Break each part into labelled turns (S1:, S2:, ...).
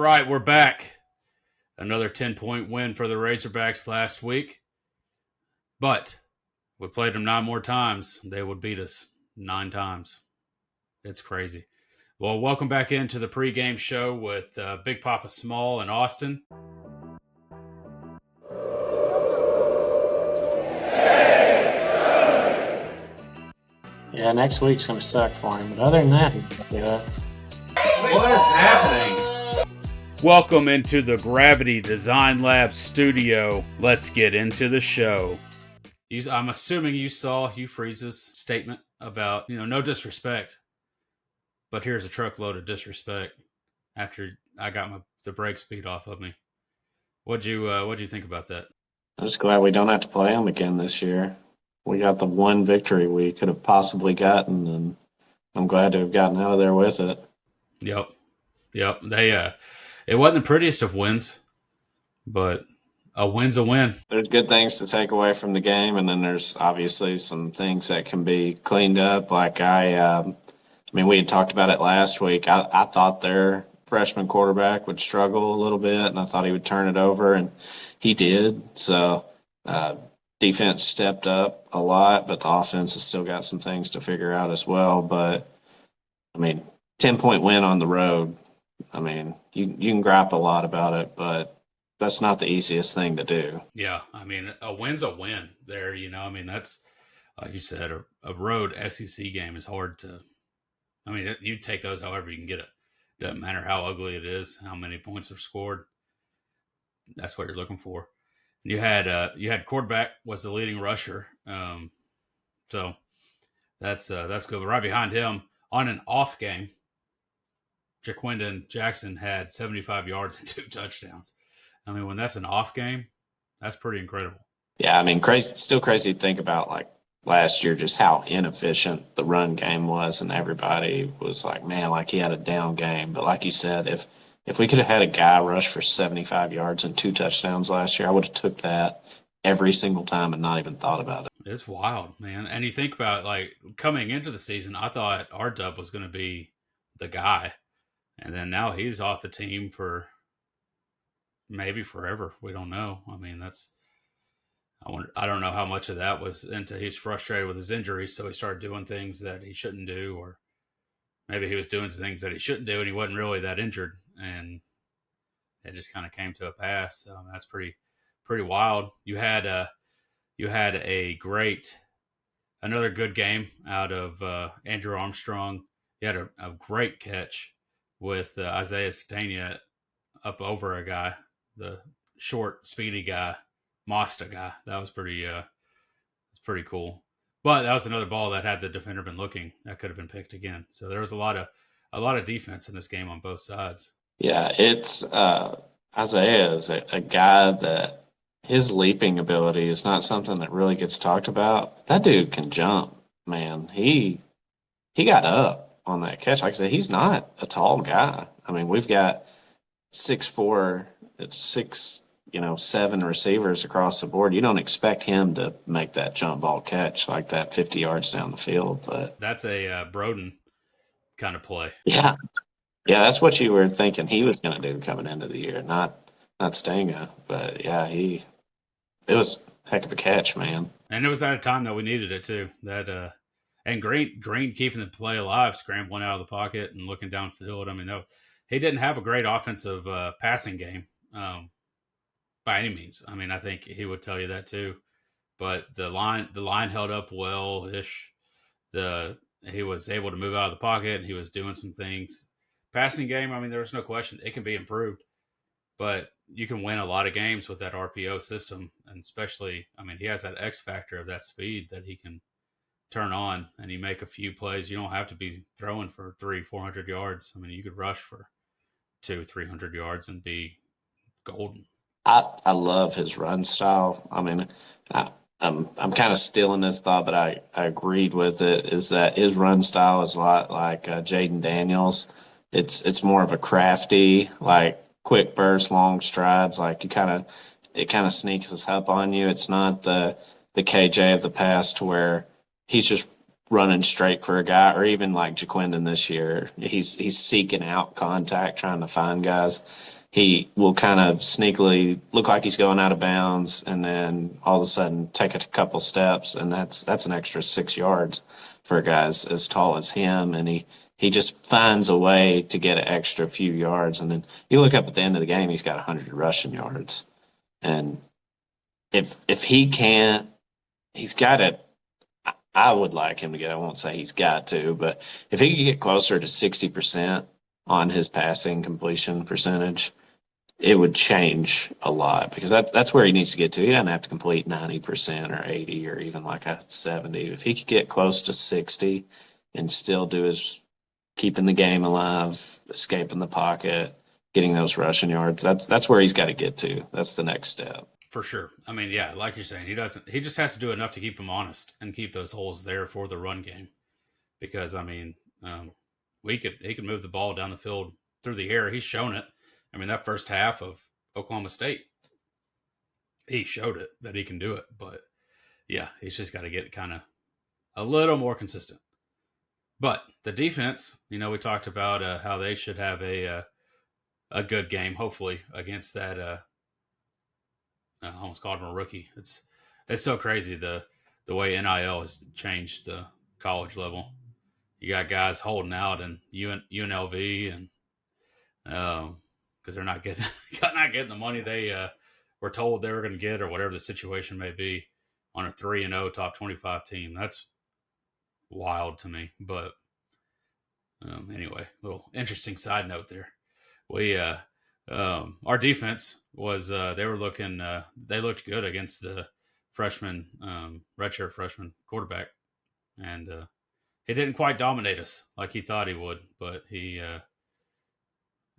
S1: right, we're back. Another 10-point win for the Razorbacks last week. But we played them 9 more times. They would beat us 9 times. It's crazy. Well, welcome back into the pregame show with Big Papa Small and Austin.
S2: Yeah, next week's going to suck for him. But other than that, yeah.
S1: What is happening? Welcome into the Gravity Design Lab studio. Let's get into the show. I'm assuming you saw Hugh Freeze's statement about, no disrespect, but here's a truckload of disrespect after I got the brake speed off of me. What'd you think about that?
S2: I'm just glad we don't have to play them again this year. We got the one victory we could have possibly gotten, and I'm glad to have gotten out of there with it.
S1: Yep. It wasn't the prettiest of wins, but a win's a win.
S2: There's good things to take away from the game, and then there's obviously some things that can be cleaned up. Like we had talked about it last week. I thought their freshman quarterback would struggle a little bit, and I thought he would turn it over, and he did. So defense stepped up a lot, but the offense has still got some things to figure out as well. But, 10-point win on the road. You can gripe a lot about it, but that's not the easiest thing to do.
S1: Yeah, a win's a win there, that's, like you said, a road SEC game is hard to, you take those however you can get it. Doesn't matter how ugly it is, how many points are scored. That's what you're looking for. You had quarterback was the leading rusher. So that's good. But right behind him on an off game, Jaquindon Jackson had 75 yards and 2 touchdowns. When that's an off game, that's pretty incredible.
S2: Yeah, still crazy to think about, like, last year, just how inefficient the run game was, and everybody was like, man, like he had a down game. But like you said, if we could have had a guy rush for 75 yards and 2 touchdowns last year, I would have took that every single time and not even thought about it.
S1: It's wild, man. And you think about it, like, coming into the season, I thought R-Dub was going to be the guy. And then now he's off the team for maybe forever. We don't know. I don't know how much of that was into he's frustrated with his injury, so he started doing things that he shouldn't do, or maybe he was doing some things that he shouldn't do and he wasn't really that injured, and it just kind of came to a pass. So that's pretty wild. You had another good game out of Andrew Armstrong. He had a great catch with Isaiah Satania up over a guy, the short, speedy guy, Mosta guy. That was pretty cool. But that was another ball that had the defender been looking, that could have been picked again. So there was a lot of defense in this game on both sides.
S2: Yeah, it's Isaiah is a guy that his leaping ability is not something that really gets talked about. That dude can jump, man. He got up on that catch. Like I said, he's not a tall guy. We've got 6'4", it's 7 receivers across the board. You don't expect him to make that jump ball catch like that 50 yards down the field. But
S1: that's a Broden kind of play.
S2: Yeah, that's what you were thinking he was going to do coming into the year, not Stanga. But yeah, it was a heck of a catch, man.
S1: And it was at a time that we needed it too. That and Green keeping the play alive, scrambling out of the pocket and looking downfield. He didn't have a great offensive passing game by any means. I think he would tell you that too. But the line held up well-ish. He was able to move out of the pocket. He was doing some things. Passing game, there was no question. It can be improved. But you can win a lot of games with that RPO system. And especially, he has that X factor of that speed that he can turn on, and you make a few plays. You don't have to be throwing for 300-400 yards. You could rush for 200-300 yards and be golden.
S2: I love his run style. I'm kind of stealing this thought, but I agreed with it, is that his run style is a lot like Jaden Daniels. It's more of a crafty, like quick burst, long strides. Like it kind of sneaks up on you. It's not the KJ of the past where he's just running straight for a guy, or even like Jaquindon this year, he's seeking out contact, trying to find guys. He will kind of sneakily look like he's going out of bounds, and then all of a sudden take a couple steps, and that's an extra 6 yards for guys as tall as him, and he just finds a way to get an extra few yards, and then you look up at the end of the game, he's got 100 rushing yards, and if he can't, he's got it. I would like him to get. I won't say he's got to, but if he could get closer to 60% on his passing completion percentage, it would change a lot, because that's where he needs to get to. He doesn't have to complete 90% or 80 or even like a 70. If he could get close to 60 and still do his keeping the game alive, escaping the pocket, getting those rushing yards, that's where he's got to get to. That's the next step.
S1: For sure. I mean, yeah, like you're saying, he just has to do enough to keep them honest and keep those holes there for the run game. Because I mean, he could move the ball down the field through the air. He's shown it. I mean, that first half of Oklahoma State, he showed it that he can do it. But yeah, he's just got to get kind of a little more consistent. But the defense, we talked about how they should have a good game, hopefully, against that. I almost called him a rookie. It's so crazy the way NIL has changed the college level. You got guys holding out in UNLV, and because they're not getting the money they were told they were going to get, or whatever the situation may be, on a 3-0 top 25 team. That's wild to me. But anyway, little interesting side note there. We our defense was they looked good against the freshman redshirt freshman quarterback, and he didn't quite dominate us like he thought he would, but he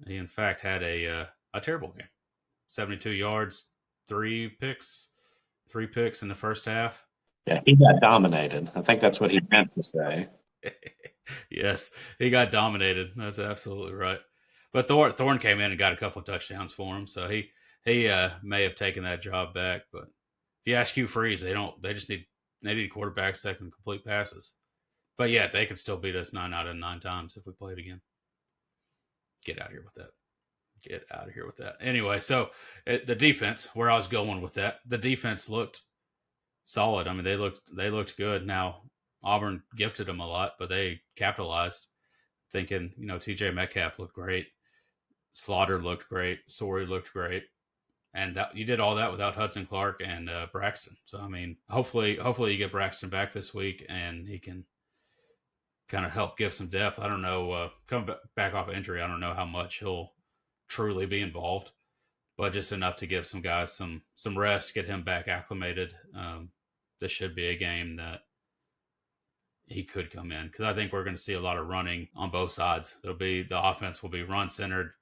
S1: in fact had a terrible game. 72 yards, three picks in the first half.
S2: Yeah, he got dominated. I think that's what he meant to say.
S1: Yes, he got dominated. That's absolutely right. But Thorne came in and got a couple of touchdowns for him, so he may have taken that job back. But if you ask Hugh Freeze, they need quarterbacks that can complete passes. But yeah, they could still beat us 9 out of 9 times if we played again. Get out of here with that. Anyway, so the defense, where I was going with that, the defense looked solid. I mean, they looked good. Now Auburn gifted them a lot, but they capitalized. Thinking, TJ Metcalf looked great. Slaughter looked great. Sooie looked great. And you did all that without Hudson Clark and Braxton. So, I mean, hopefully you get Braxton back this week and he can kind of help give some depth. I don't know, coming back off of injury, I don't know how much he'll truly be involved, but just enough to give some guys some rest, get him back acclimated. This should be a game that he could come in, because I think we're going to see a lot of running on both sides. The offense will be run centered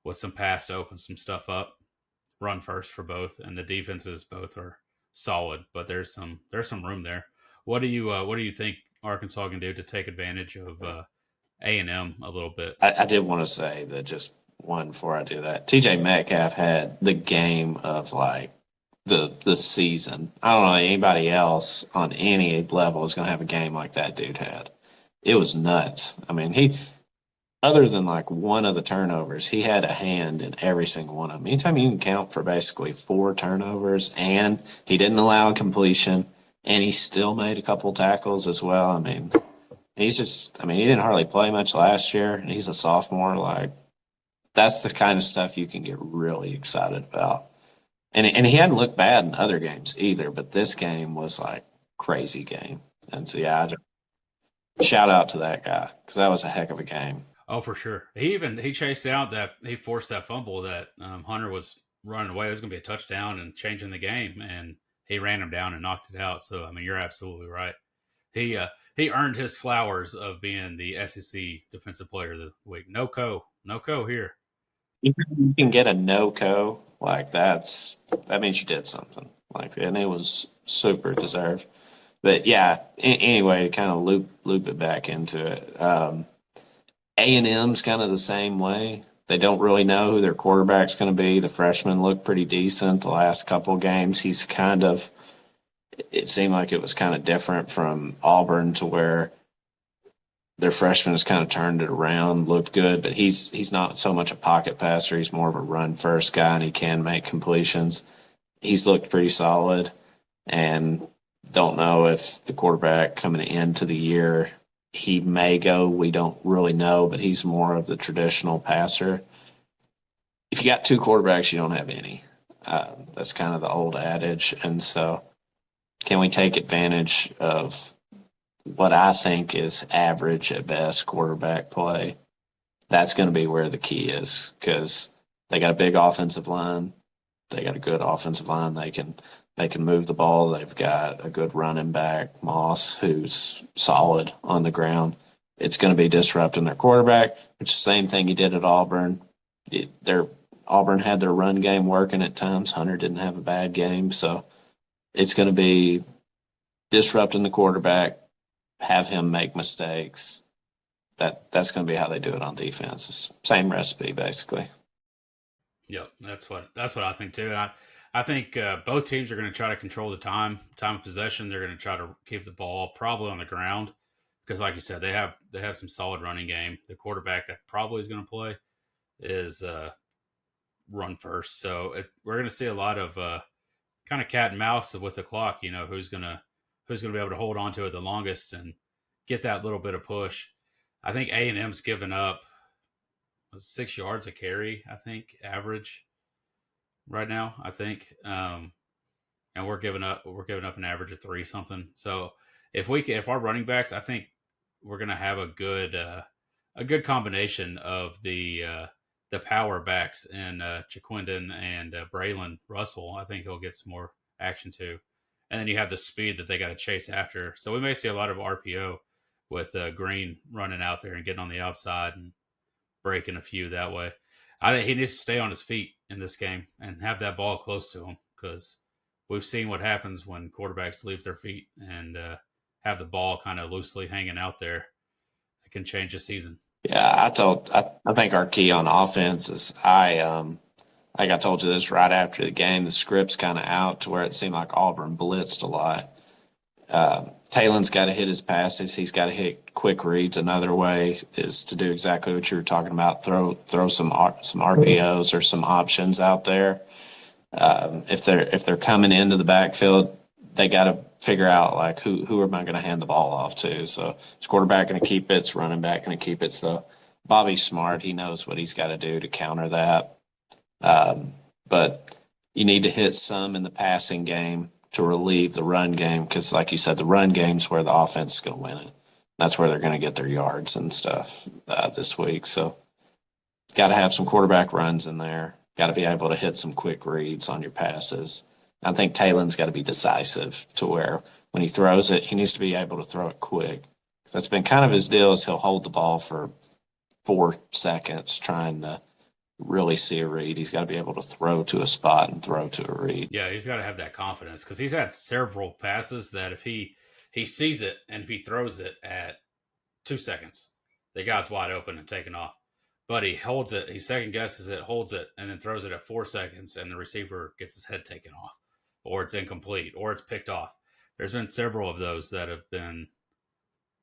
S1: with some pass to open some stuff up, run first for both, and the defenses both are solid, but there's some room there. What do you think Arkansas can do to take advantage of A&M a little bit?
S2: I did want to say that, just one before I do that. TJ Metcalf had the game of like the season. I don't know anybody else on any level is going to have a game like that dude had. It was nuts. I mean, he, other than like one of the turnovers, he had a hand in every single one of them. Anytime you can count for basically 4 turnovers, and he didn't allow a completion, and he still made a couple tackles as well. I mean, he didn't hardly play much last year. He's a sophomore. Like, that's the kind of stuff you can get really excited about. And he hadn't looked bad in other games either, but this game was like crazy game. And so, yeah, shout out to that guy, because that was a heck of a game.
S1: Oh, for sure. He chased out he forced that fumble that Hunter was running away. It was going to be a touchdown and changing the game, and he ran him down and knocked it out. So, I mean, you're absolutely right. He earned his flowers of being the SEC Defensive Player of the Week. No co here.
S2: You can get a no-co, like that means you did something. Like, and it was super deserved. But yeah, anyway, to kind of loop it back into it, A&M's kind of the same way. They don't really know who their quarterback's going to be. The freshman looked pretty decent the last couple games. It seemed like it was kind of different from Auburn, to where their freshman has kind of turned it around, looked good, but he's not so much a pocket passer. He's more of a run first guy, and he can make completions. He's looked pretty solid, and don't know if the quarterback coming into the year, he may go. We don't really know, but he's more of the traditional passer. If you got two quarterbacks, you don't have any. That's kind of the old adage. And so, can we take advantage of what I think is average at best quarterback play? That's going to be where the key is, because they got a big offensive line. They got a good offensive line. They can move the ball. They've got a good running back, Moss, who's solid on the ground. It's going to be disrupting their quarterback, which is the same thing he did at Auburn. Auburn had their run game working at times. Hunter didn't have a bad game. So it's going to be disrupting the quarterback, have him make mistakes. That's going to be how they do it on defense. It's same recipe, basically.
S1: Yep, that's what I think too. And I think both teams are going to try to control the time of possession. They're going to try to keep the ball probably on the ground because, like you said, they have some solid running game. The quarterback that probably is going to play is run first. So we're going to see a lot of kind of cat and mouse with the clock. You know, who's going to be able to hold on to it the longest and get that little bit of push. I think A&M's given up 6 yards a carry, I think, average right now, I think. And we're giving up an average of 3 something. So if our running backs, I think we're going to have a good combination of the power backs and Jaquindon and Braylon Russell. I think he'll get some more action too. And then you have the speed that they got to chase after. So we may see a lot of RPO with Green running out there and getting on the outside and breaking a few that way. I think he needs to stay on his feet in this game and have that ball close to him because we've seen what happens when quarterbacks leave their feet and have the ball kind of loosely hanging out there. It can change a season.
S2: Yeah, I think our key on offense is like I told you this right after the game, the script's kind of out to where it seemed like Auburn blitzed a lot. Talen's got to hit his passes. He's got to hit quick reads. Another way is to do exactly what you were talking about. Throw some RPOs or some options out there. If they're coming into the backfield, they got to figure out like who am I going to hand the ball off to. So is quarterback going to keep it? Is running back going to keep it? So Bobby's smart. He knows what he's got to do to counter that. But you need to hit some in the passing game to relieve the run game because, like you said, the run game's where the offense is going to win it. That's where they're going to get their yards and stuff this week. So got to have some quarterback runs in there. Got to be able to hit some quick reads on your passes. I think Talen's got to be decisive to where when he throws it, he needs to be able to throw it quick. That's been kind of his deal is he'll hold the ball for 4 seconds trying to really see a read. He's got to be able to throw to a spot and throw to a read.
S1: Yeah, he's got to have that confidence because he's had several passes that if he sees it and if he throws it at 2 seconds, the guy's wide open and taking off. But he holds it, he second guesses it, holds it, and then throws it at 4 seconds, and the receiver gets his head taken off, or it's incomplete, or it's picked off. There's been several of those that have been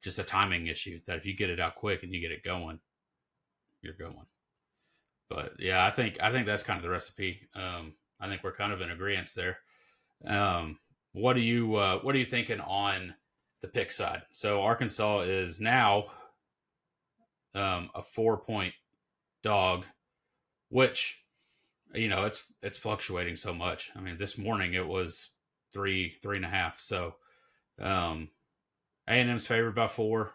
S1: just a timing issue that if you get it out quick and you get it going, you're going. But yeah, I think that's kind of the recipe. I think we're kind of in agreement there. What are you thinking on the pick side? So Arkansas is now a 4-point dog, which it's fluctuating so much. I mean, this morning it was 3.5. So A&M's favored by 4.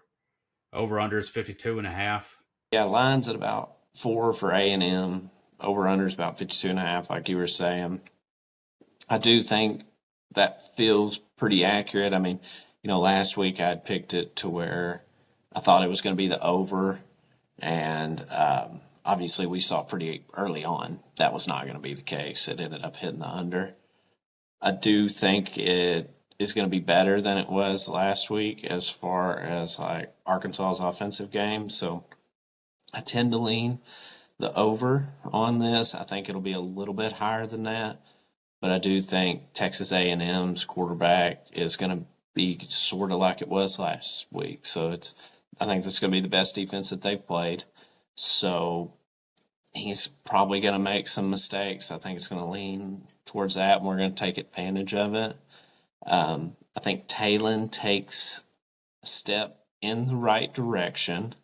S1: Over under is 52.5.
S2: Yeah, line's at about 4 for A&M. Over under is about 52.5, like you were saying. I do think that feels pretty accurate. I mean, last week I had picked it to where I thought it was going to be the over, and obviously we saw pretty early on that was not going to be the case. It ended up hitting the under. I do think it is going to be better than it was last week as far as like Arkansas's offensive game. So I tend to lean the over on this. I think it'll be a little bit higher than that, but I do think Texas A&M's quarterback is going to be sort of like it was last week. So it's I think this is going to be the best defense that they've played. So he's probably going to make some mistakes. I think it's going to lean towards that, and we're going to take advantage of it. I think Talon takes a step in the right direction.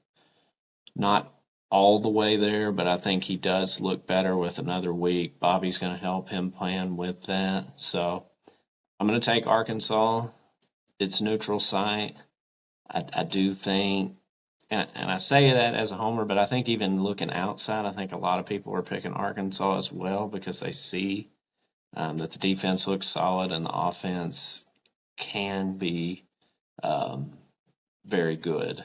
S2: Not all the way there, but I think he does look better with another week. Bobby's going to help him plan with that. So I'm going to take Arkansas. It's neutral site. I do think, and I say that as a homer, but I think even looking outside, I think a lot of people are picking Arkansas as well because they see that the defense looks solid and the offense can be very good.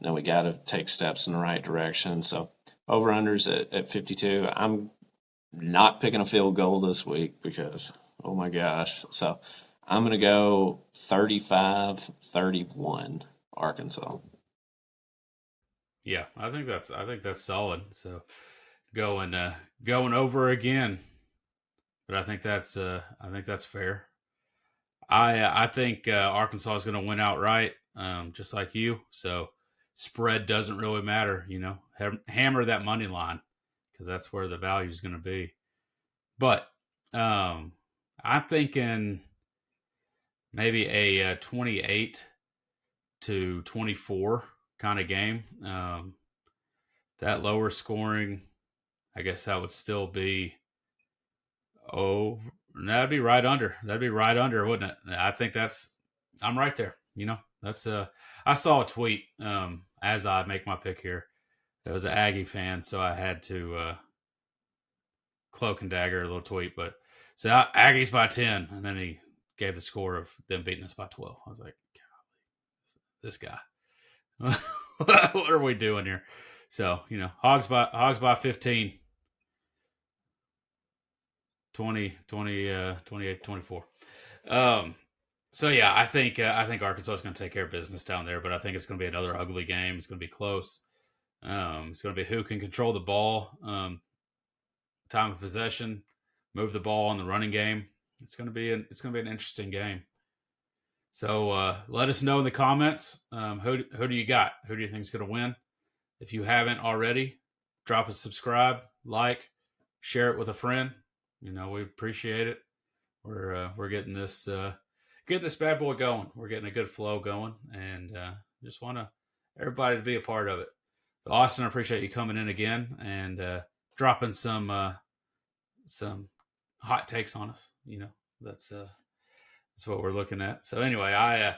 S2: Then we got to take steps in the right direction. So over-unders at 52. I'm not picking a field goal this week because, oh my gosh. So I'm going to go 35-31 Arkansas.
S1: Yeah, I think that's solid. So going over again, but I think that's fair. I think Arkansas is going to win outright, just like you. So spread doesn't really matter, hammer that money line because that's where the value is going to be. But I'm thinking maybe a 28-24 kind of game. That lower scoring, I guess that would still be that'd be right under. That'd be right under, wouldn't it? I think I'm right there. That's I saw a tweet as I make my pick here. It was an Aggie fan, so I had to cloak and dagger a little tweet, but so Aggies by 10, and then he gave the score of them beating us by 12. I was like, this guy. What are we doing here? So, Hogs by 15. 28, 24. So yeah, I think Arkansas is going to take care of business down there, but I think it's going to be another ugly game. It's going to be close. It's going to be who can control the ball, time of possession, move the ball in the running game. It's going to be an interesting game. So let us know in the comments who do you got? Who do you think is going to win? If you haven't already, drop a subscribe, like, share it with a friend. We appreciate it. We're getting this bad boy going. We're getting a good flow going, and just want everybody to be a part of it. So Austin, I appreciate you coming in again and dropping some hot takes on us. That's what we're looking at. So anyway,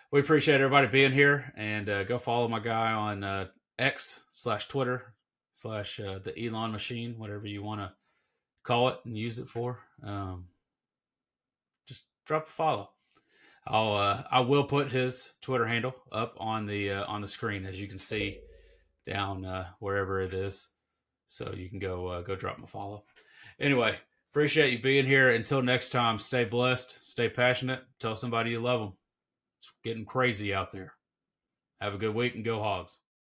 S1: we appreciate everybody being here, and go follow my guy on X/Twitter/ the Elon machine, whatever you want to call it and use it for. Just drop a follow. I will put his Twitter handle up on the screen, as you can see down wherever it is, so you can go drop him a follow. Anyway, appreciate you being here. Until next time, stay blessed, stay passionate, tell somebody you love them. It's getting crazy out there. Have a good week and go Hogs.